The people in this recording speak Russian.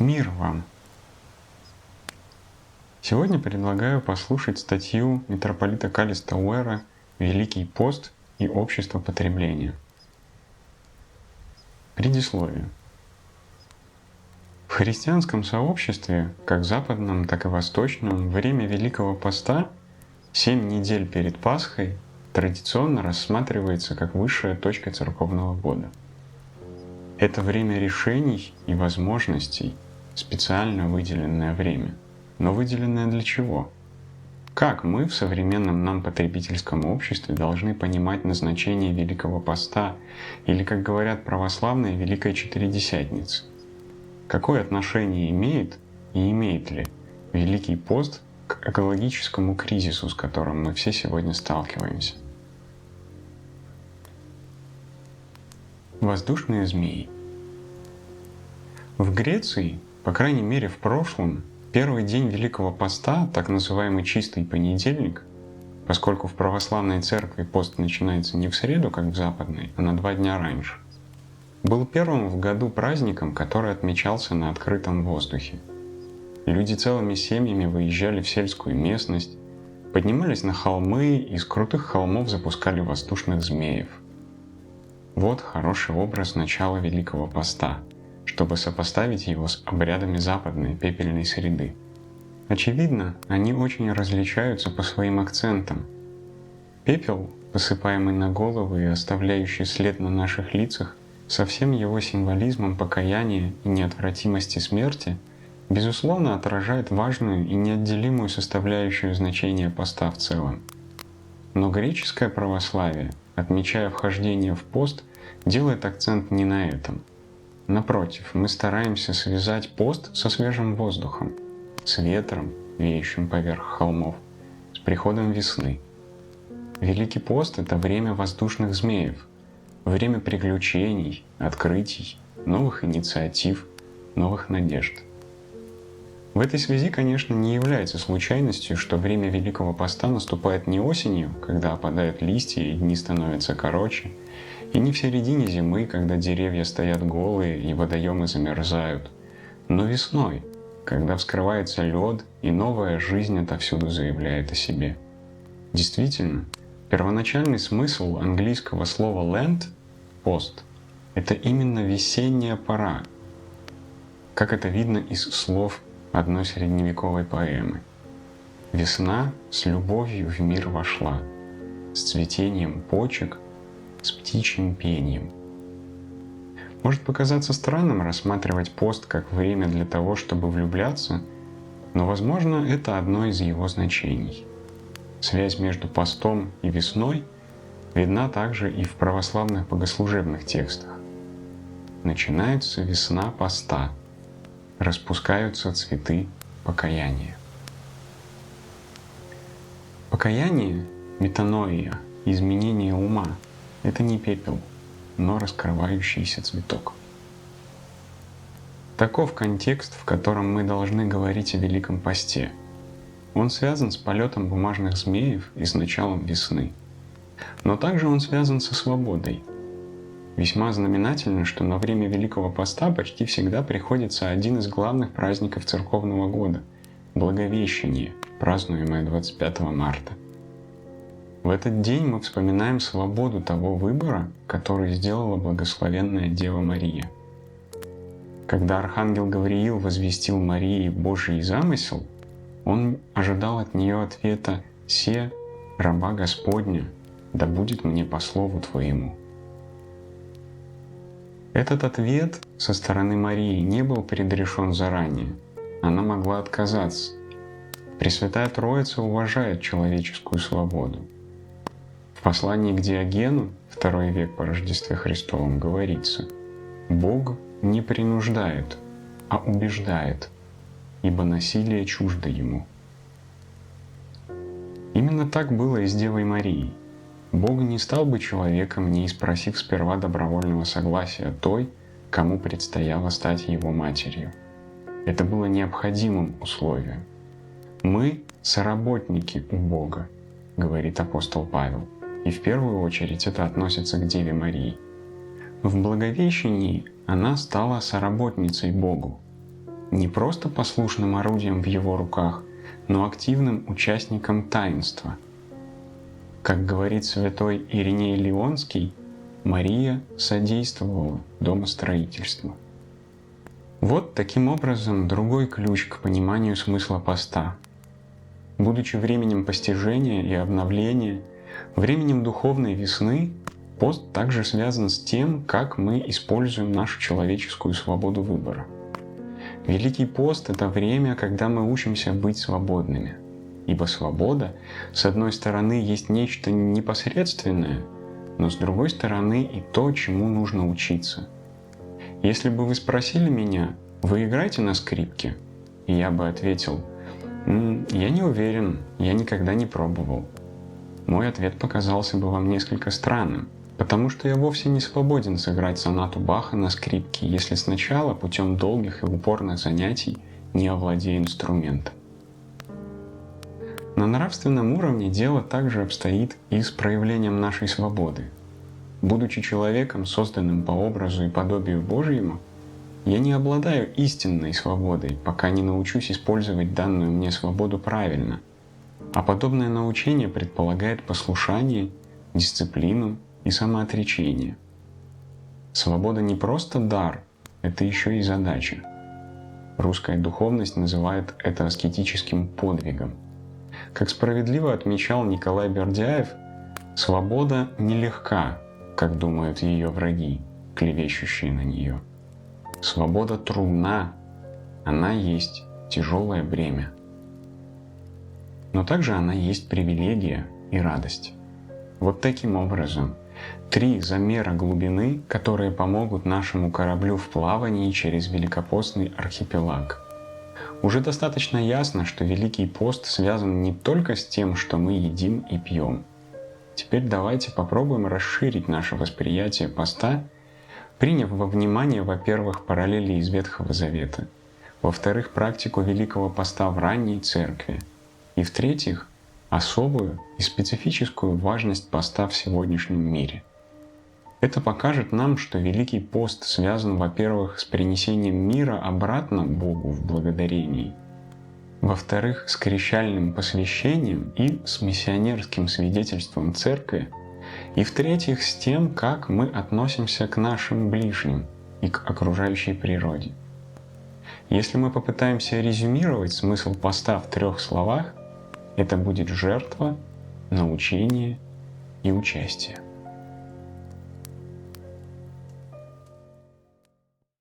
Мир вам! Сегодня предлагаю послушать статью митрополита Каллиста Уэра «Великий пост и общество потребления». Предисловие. В христианском сообществе, как западном, так и восточном, время Великого Поста, 7 недель перед Пасхой, традиционно рассматривается как высшая точка церковного года. Это время решений и возможностей, специально выделенное время. Но выделенное для чего? Как мы в современном нам потребительском обществе должны понимать назначение Великого Поста или, как говорят православные, Великой Четыредесятницы? Какое отношение имеет и имеет ли Великий Пост к экологическому кризису, с которым мы все сегодня сталкиваемся? Воздушные змеи. В Греции, по крайней мере в прошлом, первый день Великого Поста, так называемый чистый понедельник, поскольку в православной церкви пост начинается не в среду, как в западной, а на 2 дня раньше, был первым в году праздником, который отмечался на открытом воздухе. Люди целыми семьями выезжали в сельскую местность, поднимались на холмы и с крутых холмов запускали воздушных змеев. Вот хороший образ начала Великого Поста, чтобы сопоставить его с обрядами западной пепельной среды. Очевидно, они очень различаются по своим акцентам. Пепел, посыпаемый на головы и оставляющий след на наших лицах, со всем его символизмом покаяния и неотвратимости смерти, безусловно отражает важную и неотделимую составляющую значения поста в целом. Но греческое православие, отмечая вхождение в пост, делает акцент не на этом. Напротив, мы стараемся связать пост со свежим воздухом, с ветром, веющим поверх холмов, с приходом весны. Великий пост — это время воздушных змеев, время приключений, открытий, новых инициатив, новых надежд. В этой связи, конечно, не является случайностью, что время Великого Поста наступает не осенью, когда опадают листья и дни становятся короче, и не в середине зимы, когда деревья стоят голые и водоемы замерзают, но весной, когда вскрывается лед и новая жизнь отовсюду заявляет о себе. Действительно, первоначальный смысл английского слова «Lent» — «пост» — это именно весенняя пора, как это видно из слов одной средневековой поэмы. «Весна с любовью в мир вошла, с цветением почек, с птичьим пением». Может показаться странным рассматривать пост как время для того, чтобы влюбляться, но, возможно, это одно из его значений. Связь между постом и весной видна также и в православных богослужебных текстах. Начинается весна поста, распускаются цветы покаяния. Покаяние, метаноия, изменение ума — это не пепел, но раскрывающийся цветок. Таков контекст, в котором мы должны говорить о Великом Посте. Он связан с полетом бумажных змеев и с началом весны. Но также он связан со свободой. Весьма знаменательно, что на время Великого Поста почти всегда приходится один из главных праздников церковного года — Благовещение, празднуемое 25 марта. В этот день мы вспоминаем свободу того выбора, который сделала благословенная Дева Мария. Когда архангел Гавриил возвестил Марии Божий замысел, он ожидал от нее ответа «Се, раба Господня, да будет мне по слову Твоему». Этот ответ со стороны Марии не был предрешен заранее. Она могла отказаться. Пресвятая Троица уважает человеческую свободу. В послании к Диогену, 2 век по Рождестве Христовом, говорится: «Бог не принуждает, а убеждает, ибо насилие чуждо Ему». Именно так было и с Девой Марией. Бог не стал бы человеком, не испросив сперва добровольного согласия той, кому предстояло стать его матерью. Это было необходимым условием. «Мы — соработники у Бога», — говорит апостол Павел, и в первую очередь это относится к Деве Марии. В Благовещении она стала соработницей Богу. не просто послушным орудием в его руках, но активным участником таинства. Как говорит святой Ириней Лионский, Мария содействовала домостроительству. Вот таким образом другой ключ к пониманию смысла поста. Будучи временем постижения и обновления, временем духовной весны, пост также связан с тем, как мы используем нашу человеческую свободу выбора. Великий пост — это время, когда мы учимся быть свободными. Ибо свобода, с одной стороны, есть нечто непосредственное, но с другой стороны и то, чему нужно учиться. Если бы вы спросили меня: «Вы играете на скрипке?» И я бы ответил: «Я не уверен, я никогда не пробовал». Мой ответ показался бы вам несколько странным, потому что я вовсе не свободен сыграть сонату Баха на скрипке, если сначала путем долгих и упорных занятий не овладею инструментом. На нравственном уровне дело также обстоит и с проявлением нашей свободы. Будучи человеком, созданным по образу и подобию Божьему, я не обладаю истинной свободой, пока не научусь использовать данную мне свободу правильно. А подобное научение предполагает послушание, дисциплину и самоотречение. Свобода не просто дар, это еще и задача. Русская духовность называет это аскетическим подвигом. Как справедливо отмечал Николай Бердяев, свобода нелегка, как думают ее враги, клевещущие на нее. Свобода трудна, она есть тяжелое бремя. Но также она есть привилегия и радость. Вот таким образом, 3 замера глубины, которые помогут нашему кораблю в плавании через великопостный архипелаг. Уже достаточно ясно, что Великий пост связан не только с тем, что мы едим и пьем. Теперь давайте попробуем расширить наше восприятие поста, приняв во внимание, во-первых, параллели из Ветхого Завета, во-вторых, практику Великого поста в ранней церкви, и в-третьих, особую и специфическую важность поста в сегодняшнем мире. Это покажет нам, что Великий пост связан, во-первых, с принесением мира обратно Богу в благодарении, во-вторых, с крещальным посвящением и с миссионерским свидетельством Церкви, и в-третьих, с тем, как мы относимся к нашим ближним и к окружающей природе. Если мы попытаемся резюмировать смысл поста в 3 словах, это будет жертва, научение и участие.